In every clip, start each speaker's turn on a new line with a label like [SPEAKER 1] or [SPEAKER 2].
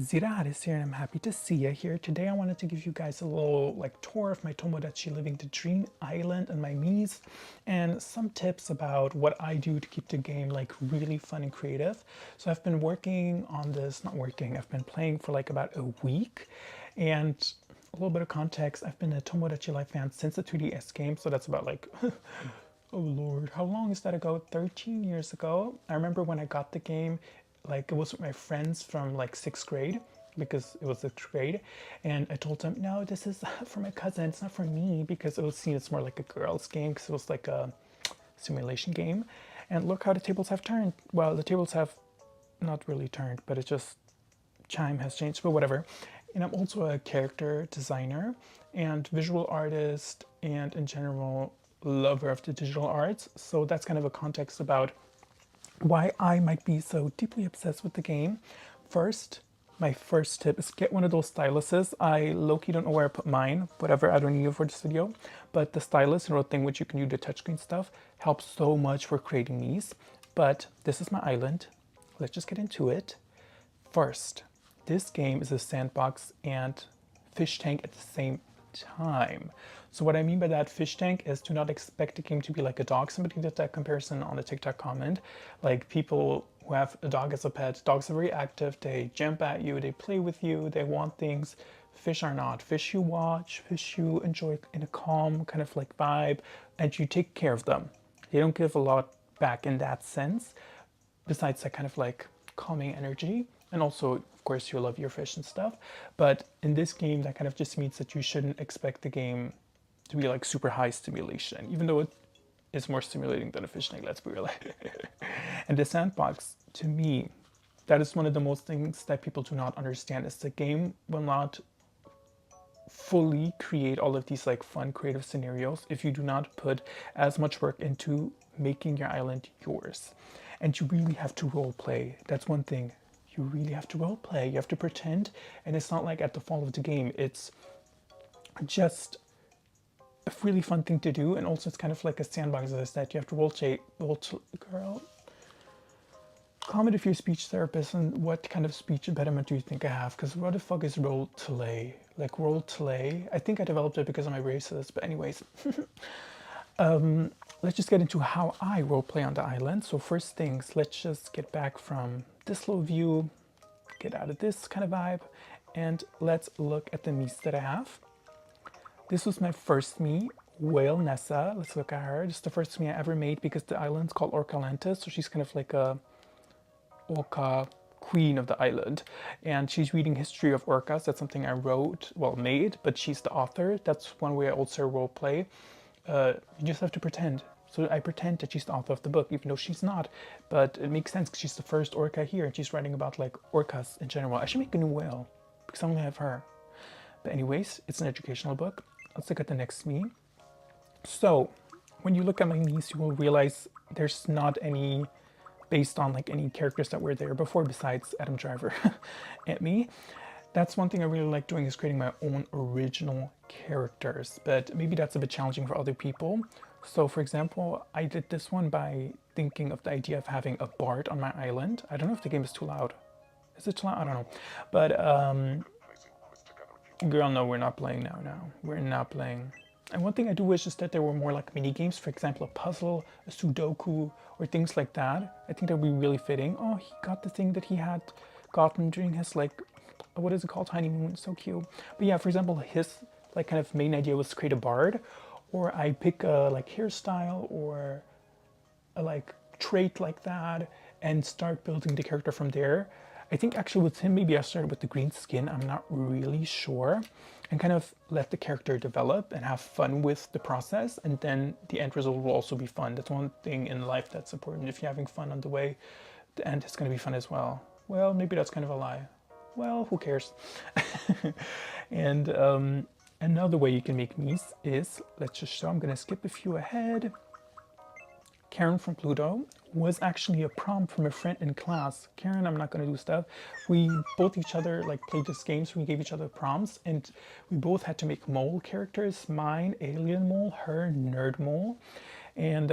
[SPEAKER 1] Sirah Haris here, and I'm happy to see you here. Today I wanted to give you guys a little tour of my TomoDachi living the dream island and my Miis, and some tips about what I do to keep the game really fun and creative. So I've been working on this, not working, I've been playing for about a week, and a little bit of context, I've been a TomoDachi Live fan since the 2DS game, so that's about oh Lord, how long is that ago? 13 years ago. I remember when I got the game, it was with my friends from sixth grade, because it was sixth grade, and I told them, no, this is for my cousin, it's not for me, because it was seen as more like a girl's game, because it was like a simulation game. And look how the tables have turned. Well, the tables have not really turned, but it just, chime has changed, but whatever. And I'm also a character designer and visual artist, and in general lover of the digital arts. So that's kind of a context about why I might be so deeply obsessed with the game. First, my first tip is get one of those styluses. I low-key don't know where I put mine, whatever, I don't need it for this video. But the stylus, you know, thing which you can do the touchscreen stuff, helps so much for creating these. But this is my island. Let's just get into it. First, this game is a sandbox and fish tank at the same time. So what I mean by that, fish tank, is do not expect the game to be like a dog. Somebody did that comparison on the TikTok comment. Like, people who have a dog as a pet, dogs are very active, they jump at you, they play with you, they want things. Fish are not. Fish you watch, fish you enjoy in a calm kind of vibe, and you take care of them. They don't give a lot back in that sense, besides that kind of calming energy. And also, of course, you love your fish and stuff. But in this game, that kind of just means that you shouldn't expect the game to be super high stimulation, even though it is more stimulating than a fish tank, let's be real. And the sandbox, to me, that is one of the most things that people do not understand, is the game will not fully create all of these fun creative scenarios if you do not put as much work into making your island yours. And you really have to role play. That's one thing. You really have to role play. You have to pretend, and it's not like at the fall of the game. It's just a really fun thing to do, and also it's kind of like a sandbox, as I said. You have to girl, comment if you're a speech therapist, and what kind of speech impediment do you think I have? Because what the fuck is role play? Role play? I think I developed it because I'm a racist, but anyways. Let's just get into how I roleplay on the island. So first things, let's just get back from this little view, get out of this kind of vibe, and let's look at the Miis that I have. This was my first Mii, Whale Nessa. Let's look at her. This is the first Mii I ever made because the island's called Orcalantis, so she's kind of like a orca queen of the island, and she's reading history of orcas. That's something I wrote, well, made, but she's the author. That's one way I also role play. You just have to pretend. So I pretend that she's the author of the book, even though she's not. But it makes sense because she's the first orca here, and she's writing about orcas in general. I should make a new whale because I only have her. But anyways, it's an educational book. Let's look at the next Mii. So when you look at my Miis, you will realize there's not any based on any characters that were there before besides Adam Driver and me. That's one thing I really like doing, is creating my own original characters, but maybe that's a bit challenging for other people. So for example, I did this one by thinking of the idea of having a bard on my island. I don't know if the game is too loud. Is it too loud? I don't know. But girl, no, we're not playing now. No, we're not playing. And one thing I do wish is that there were more mini games, for example, a puzzle, a Sudoku, or things like that. I think that would be really fitting. Oh, he got the thing that he had gotten during his what is it called, honeymoon? So cute. But yeah, for example, his kind of main idea was to create a bard, or I pick a hairstyle or a trait like that and start building the character from there. I think actually with him, maybe I started with the green skin, I'm not really sure, and kind of let the character develop and have fun with the process, and then the end result will also be fun. That's one thing in life that's important. If you're having fun on the way, the end is going to be fun as well. Well, maybe that's kind of a lie. Well, who cares? And another way you can make Miis is, let's just show, I'm going to skip a few ahead. Karen from Pluto was actually a prompt from a friend in class. Karen, I'm not going to do stuff. We both each other played this game, so we gave each other prompts, and we both had to make mole characters. Mine, alien mole, her, nerd mole. And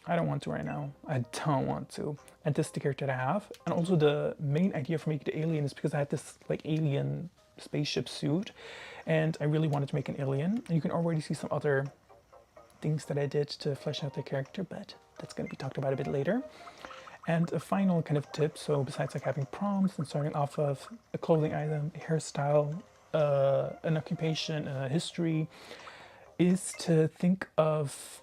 [SPEAKER 1] I don't want to right now. I don't want to. And this is the character that I have. And also the main idea for making the alien is because I had this like alien spaceship suit and I really wanted to make an alien. And you can already see some other things that I did to flesh out the character, but that's going to be talked about a bit later. And a final kind of tip, so besides like having prompts and starting off of a clothing item, a hairstyle, an occupation, a history, is to think of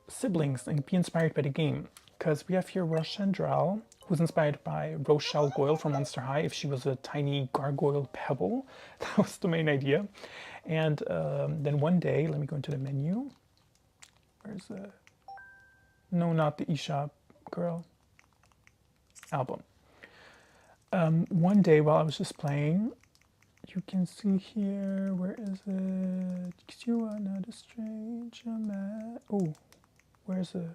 [SPEAKER 1] siblings and be inspired by the game. Because we have here Rochandral, who's inspired by Rochelle Goyle from Monster High if she was a tiny gargoyle pebble. That was the main idea. And then one day, let me go into the menu. Where's the... No, not the eShop girl. Album. One day while I was just playing, you can see here, where is it? 'Cause you are not a stranger, man. Oh, where's the...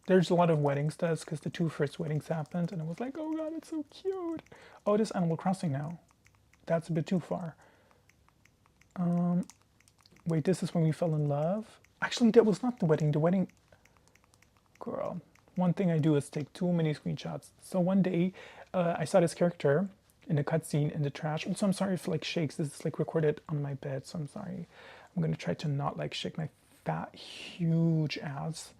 [SPEAKER 1] There's a lot of wedding studs because the 2 first weddings happened and I was like, oh god, it's so cute. Oh, it is Animal Crossing now. That's a bit too far. Wait, this is when we fell in love? Actually, that was not the wedding. The wedding... Girl. One thing I do is take too many screenshots. So one day, I saw this character in a cutscene in the trash. Also, I'm sorry if like shakes. This is like recorded on my bed, so I'm sorry. I'm gonna try to not like shake my fat, huge ass.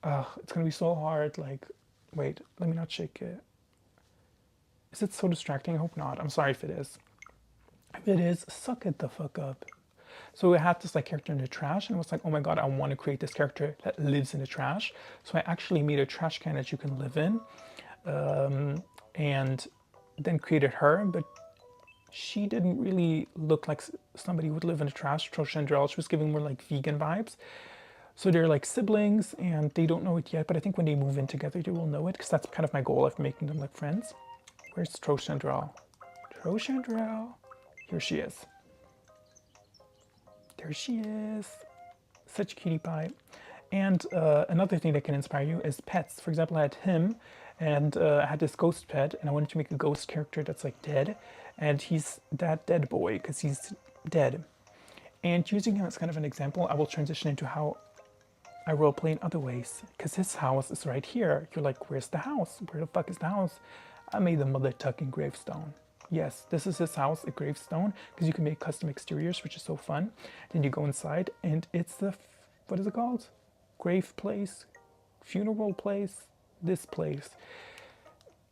[SPEAKER 1] It's gonna be so hard. Like, wait, let me not shake it. Is it so distracting? I hope not. I'm sorry if it is. If it is, suck it the fuck up. So I had this like character in the trash and I was like, oh my god, I want to create this character that lives in the trash. So I actually made a trash can that you can live in, and then created her, but she didn't really look like somebody who would live in the trash. Troshandrel, she was giving more like vegan vibes. So they're like siblings and they don't know it yet, but I think when they move in together, they will know it because that's kind of my goal of making them like friends. Where's Troshandrel? Troshandrel. Here she is. There she is. Such a cutie pie. And another thing that can inspire you is pets. For example, I had him and I had this ghost pet and I wanted to make a ghost character that's like dead. And he's that dead boy because he's dead. And using him as kind of an example, I will transition into how I roleplay in other ways. Because his house is right here. You're like, where's the house? Where the fuck is the house? I made the mother tucking gravestone. Yes, this is his house, a gravestone, because you can make custom exteriors, which is so fun. Then you go inside, and it's the, what is it called? Grave place, funeral place, this place.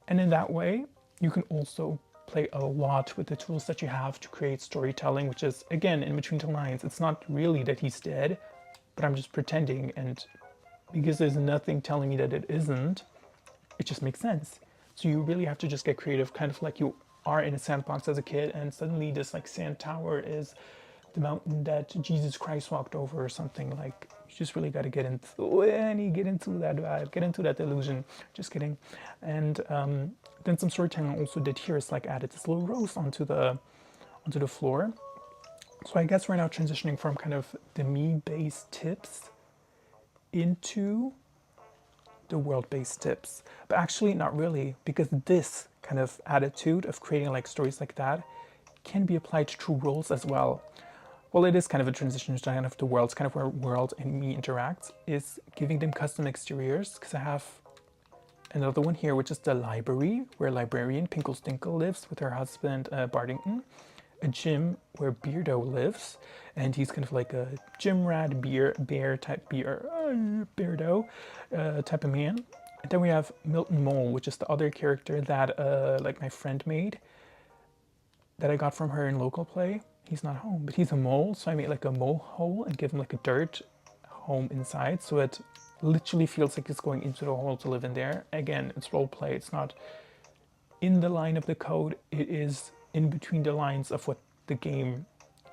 [SPEAKER 1] And in that way, you can also play a lot with the tools that you have to create storytelling, which is, again, in between the lines. It's not really that he's dead, but I'm just pretending, and because there's nothing telling me that it isn't, it just makes sense. So you really have to just get creative, kind of like you are in a sandbox as a kid and suddenly this like sand tower is the mountain that Jesus Christ walked over or something. Like, you just really got to get into that vibe, get into that delusion. Just kidding. And then some storytelling I also did here is like added this little rose onto the floor. So I guess we're now transitioning from kind of the me-based tips into the world-based tips, but actually not really, because this kind of attitude of creating like stories like that can be applied to true roles as well. Well, it is kind of a transition to kind of the worlds, kind of where world and me interact, is giving them custom exteriors, because I have another one here, which is the library, where librarian Pinkle Stinkle lives with her husband Bardington, a gym where Beardo lives, and he's kind of like a gym rat, bear type Beardo type of man. And then we have Milton Mole, which is the other character that like my friend made, that I got from her in local play. He's not home, but he's a mole, so I made like a mole hole and give him like a dirt home inside, so it literally feels like he's going into the hole to live in there. Again, it's role play. It's not in the line of the code. It is in between the lines of what the game,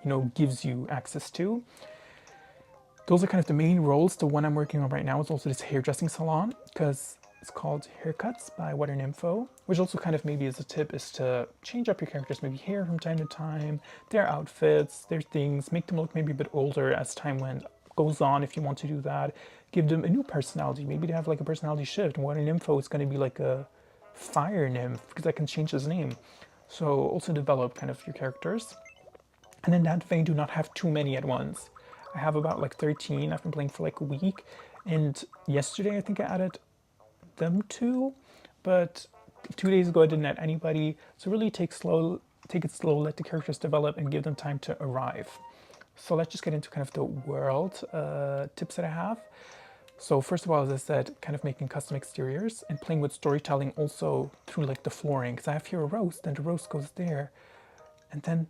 [SPEAKER 1] you know, gives you access to. Those are kind of the main roles. The one I'm working on right now is also this hairdressing salon, because it's called Haircuts by Water Nympho, which also kind of maybe as a tip is to change up your characters' maybe hair from time to time, their outfits, their things, make them look maybe a bit older as time goes on if you want to do that. Give them a new personality. Maybe they have like a personality shift. Water Nympho is going to be like a fire nymph, because I can change his name. So also develop kind of your characters. And in that vein, do not have too many at once. I have about like 13. I've been playing for like a week. And yesterday I think I added them too, but 2 days ago I didn't add anybody. So really take it slow, let the characters develop and give them time to arrive. So let's just get into kind of the world tips that I have. So first of all, as I said, kind of making custom exteriors and playing with storytelling also through like the flooring. Because I have here a rose, then the rose goes there. And then,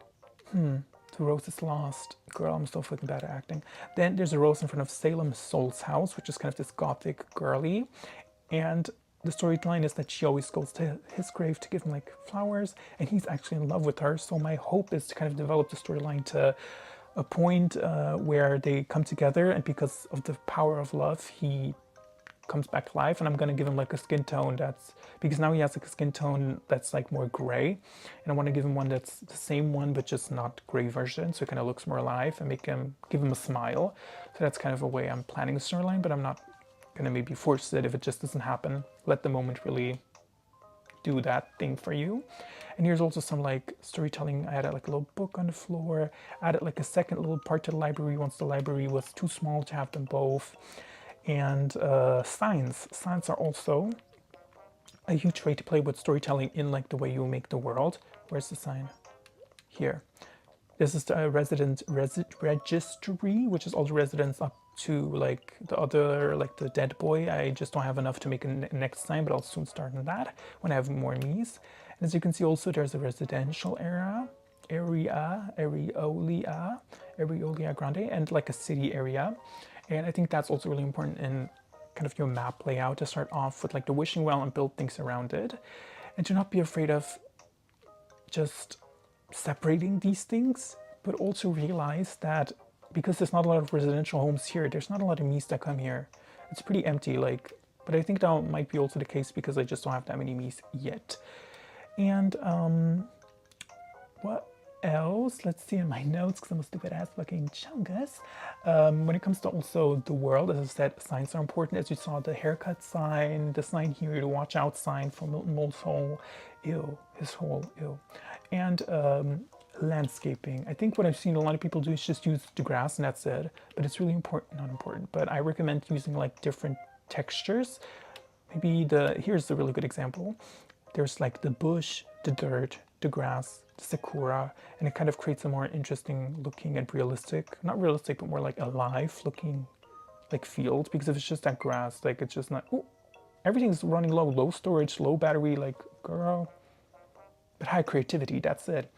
[SPEAKER 1] the rose is lost. Girl, I'm so fucking bad at acting. Then there's a rose in front of Salem Soul's house, which is kind of this gothic girly. And the storyline is that she always goes to his grave to give him like flowers, and he's actually in love with her. So my hope is to kind of develop the storyline to a point where they come together, and because of the power of love, he comes back to life. And I'm gonna give him like a skin tone that's, because now he has like a skin tone that's like more gray, and I want to give him one that's the same one but just not gray version, so it kind of looks more alive and give him a smile. So that's kind of a way I'm planning the storyline, but I'm not gonna maybe force it if it just doesn't happen. Let the moment really do that thing for you. And here's also some like storytelling. I added like a little book on the floor, added like a second little part to the library once the library was too small to have them both. And signs. Signs are also a huge way to play with storytelling in like the way you make the world. Where's the sign? Here. This is the registry, which is all the residents up to like the other, like the dead boy. I just don't have enough to make a next sign, but I'll soon start on that when I have more Miis. And as you can see also, there's a residential area Grande, and like a city area. And I think that's also really important in kind of your map layout, to start off with like the wishing well and build things around it. And to not be afraid of just separating these things, but also realize that because there's not a lot of residential homes here, there's not a lot of Miis that come here. It's pretty empty, like, but I think that might be also the case because I just don't have that many Miis yet. And what else? Let's see in my notes, because I'm a stupid ass fucking chungus. When it comes to also the world, as I said, signs are important. As you saw, the haircut sign, the sign here, the watch out sign from Milton Mole's hole, ew, his hole, ew. And landscaping. I think what I've seen a lot of people do is just use the grass and that's it, but it's really important, not important, but I recommend using like different textures. Maybe here's a really good example. There's like the bush, the dirt, the grass, the sakura, and it kind of creates a more interesting looking and realistic, not realistic, but more like alive looking like field. Because if it's just that grass, like it's just not, ooh, everything's running low storage, low battery, like girl, but high creativity, that's it.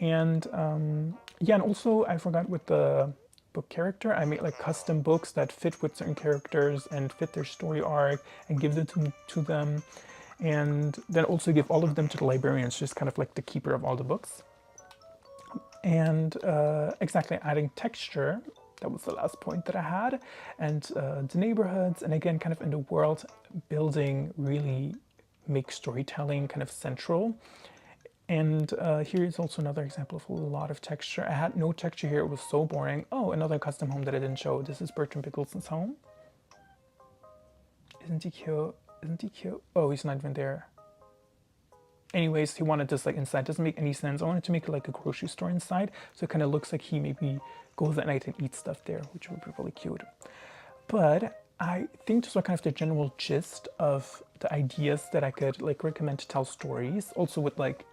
[SPEAKER 1] And yeah, and also I forgot with the book character, I made like custom books that fit with certain characters and fit their story arc and give them to them. And then also give all of them to the librarians, just kind of like the keeper of all the books. And exactly, adding texture, that was the last point that I had. And the neighborhoods, and again, kind of in the world building, really make storytelling kind of central. And here is also another example of a lot of texture. I had no texture here, it was so boring. Oh, another custom home that I didn't show. This is Bertram Biggleson's home. Isn't he cute? Isn't he cute? Oh, he's not even there. Anyways, he wanted this like inside. Doesn't make any sense. I wanted to make it like a grocery store inside, so it kind of looks like he maybe goes at night and eats stuff there, which would be really cute. But I think those are kind of the general gist of the ideas that I could like recommend to tell stories. Also with like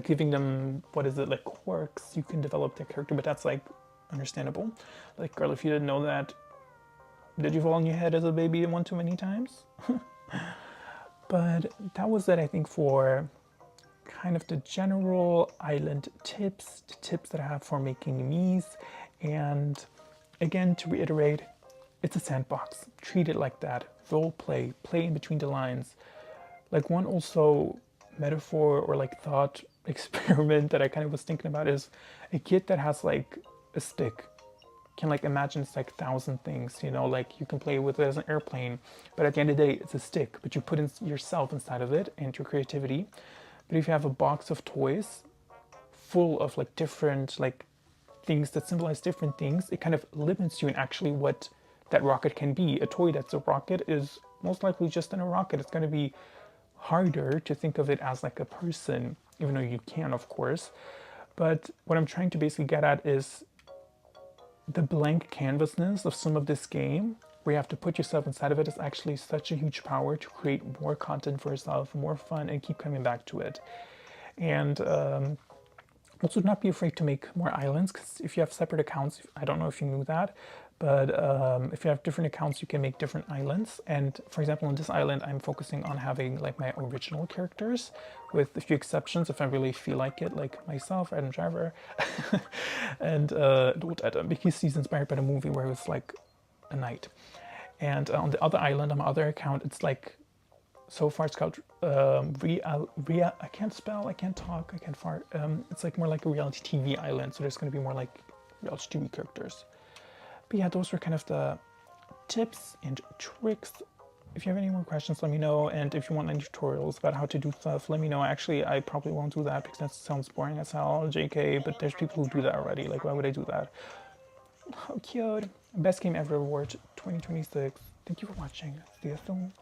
[SPEAKER 1] giving them, what is it, like quirks, you can develop their character, but that's like understandable. Like, girl, if you didn't know that, did you fall on your head as a baby one too many times? But that was it, I think, for kind of the general island tips, the tips that I have for making Miis. And again, to reiterate, it's a sandbox. Treat it like that. Role play, play in between the lines. Like one also metaphor or like thought experiment that I kind of was thinking about is a kid that has like a stick can like imagine it's like 1,000 things, you know, like you can play with it as an airplane, but at the end of the day it's a stick, but you put in yourself inside of it and your creativity. But if you have a box of toys full of like different like things that symbolize different things, it kind of limits you in actually what that rocket can be. A toy that's a rocket is most likely just in a rocket. It's going to be harder to think of it as like a person, even though you can, of course. But what I'm trying to basically get at is the blank canvasness of some of this game where you have to put yourself inside of it is actually such a huge power to create more content for yourself, more fun, and keep coming back to it. And also, not be afraid to make more islands, because if you have separate accounts, I don't know if you knew that, but if you have different accounts, you can make different islands. And for example, on this island, I'm focusing on having like my original characters, with a few exceptions if I really feel like it, like myself, Adam Driver, and Adam, because he's inspired by the movie where it was like a knight. And on the other island, on my other account, it's like, so far it's called I can't spell, I can't talk, I can't fart. It's like more like a reality TV island, so there's going to be more like reality TV characters. But yeah, those were kind of the tips and tricks. If you have any more questions, let me know. And if you want any tutorials about how to do stuff, let me know. Actually, I probably won't do that because that sounds boring as hell, JK, but there's people who do that already. Like, why would I do that? How cute. Best game ever award 2026. Thank you for watching. See you soon.